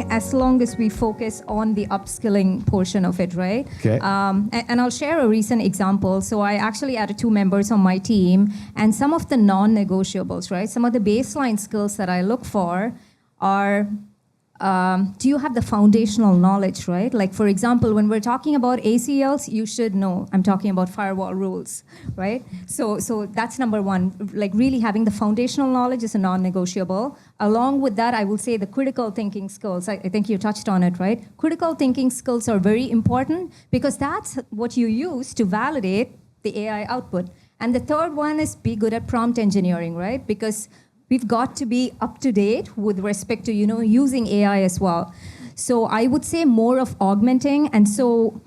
everything as long as we focus on the upskilling portion of it, right? Okay. And I'll share a recent example. So I actually added 2 members on my team, and some of the non-negotiables, right? Some of the baseline skills that I look for are, do you have the foundational knowledge, right? Like, for example, when we're talking about ACLs, you should know, I'm talking about firewall rules, right? So that's number one. Like, really having the foundational knowledge is a non-negotiable. Along with that, I will say the critical thinking skills. I think you touched on it, right? Critical thinking skills are very important because that's what you use to validate the AI output. And the third one is be good at prompt engineering, right? Because we've got to be up to date with respect to, using AI as well. So I would say more of augmenting. And so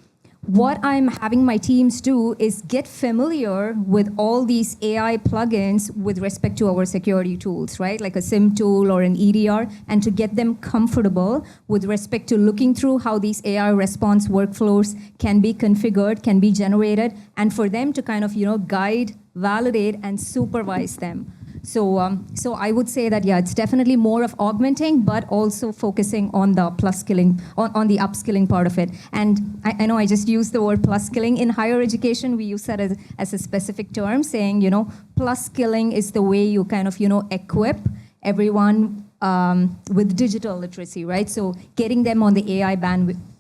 what I'm having my teams do is get familiar with all these AI plugins with respect to our security tools, right? Like a SIM tool or an EDR, and to get them comfortable with respect to looking through how these AI response workflows can be configured, can be generated, and for them to kind of, guide, validate, and supervise them. So I would say that, it's definitely more of augmenting, but also focusing on the plus skilling, on the upskilling part of it. And I know I just used the word plus skilling. In higher education, we use that as a specific term, saying, plus skilling is the way you kind of, equip everyone with digital literacy, right? So getting them on the AI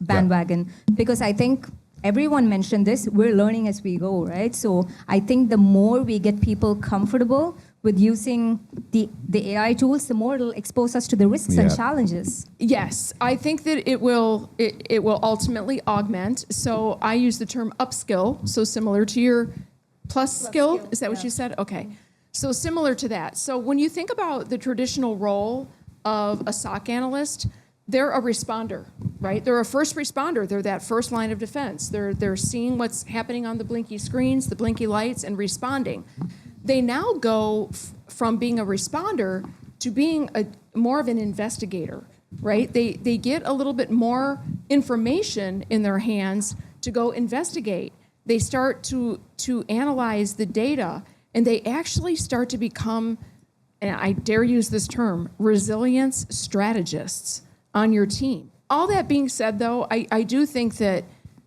bandwagon. Because I think everyone mentioned this, we're learning as we go, right? So I think the more we get people comfortable with using the AI tools, the more it'll expose us to the risks and challenges. Yes, I think that it will ultimately augment. So I use the term upskill, so similar to your plus skill. Is that what you said? Okay. So similar to that. So when you think about the traditional role of a SOC analyst, they're a responder, right? They're a first responder. They're that first line of defense. They're seeing what's happening on the blinky screens, the blinky lights, and responding. They now go from being a responder to being more of an investigator, right? They get a little bit more information in their hands to go investigate. They start to analyze the data, and they actually start to become, and I dare use this term, resilience strategists on your team. All that being said, though, I do think that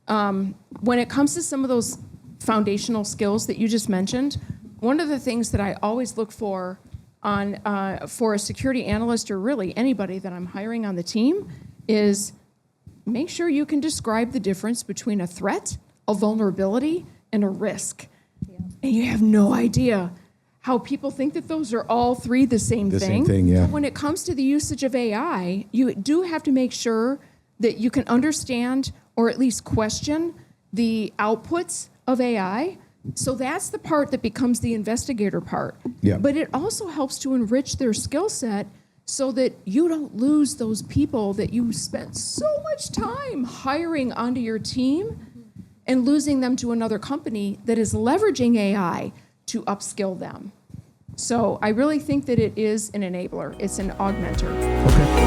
when it comes to some of those foundational skills that you just mentioned, one of the things that I always look for for a security analyst, or really anybody that I'm hiring on the team, is make sure you can describe the difference between a threat, a vulnerability, and a risk. Yeah. And you have no idea how people think that those are all three the same thing. Same thing, yeah. But when it comes to the usage of AI, you do have to make sure that you can understand or at least question the outputs of AI. So that's the part that becomes the investigator part. Yeah. But it also helps to enrich their skill set so that you don't lose those people that you spent so much time hiring onto your team and losing them to another company that is leveraging AI to upskill them. So I really think that it is an enabler. It's an augmenter. Okay.